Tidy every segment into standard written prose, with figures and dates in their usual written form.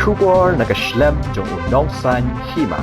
Shubor nakashlem jong unongsan hima.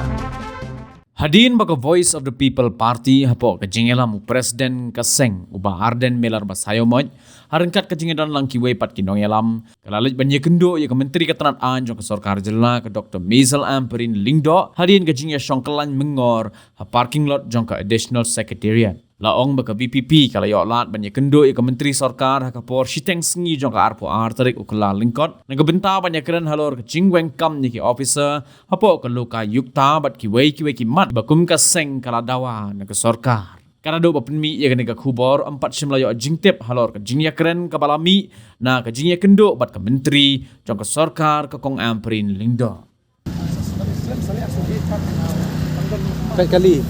Hadin baka Voice of the People Party hapo kajingelam Presiden Kaseng uba Arden Melar Basayomoj harengkat kajingedan lang kiwe pat kinong yalam kalalit banyak kendo ya ke Menteri Ketenangan jong ke Sorkar Jela ke Dr. Maisel Amperin Lingdo hadin kajingnya syongkelan mengor ha parking lot jong ke Additional Secretariat laong baka BPP kala yo lat banyak kendo ya ke Menteri Sorkar ha kapor shiteng sengi jong ke arpo arterik ukela lingkot nagebenta banyak keren halor ke jingweng kam ni ki officer hapo ke luka yukta bat kiwe ki mat bakum kaseng kala dawa na ke Sorkar karena do bapenmi ya kena ke kubor 4 simlayo jingtep halor ke jingya keren ke balami na ke jingya kendo bat ke Menteri jong ke Sorkar ke Kong Amperin Lingdo kali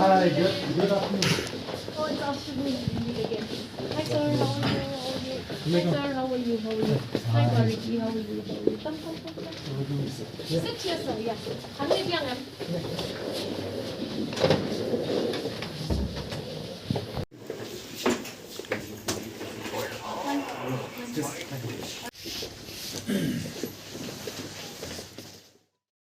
Hi, good afternoon. Oh, it's afternoon. We meet again. Hi, sir. How are you? Hi, sir. How are you? Hi, Clarity. How are you? Come. Sit here, sir. Yeah. Hanip yang em.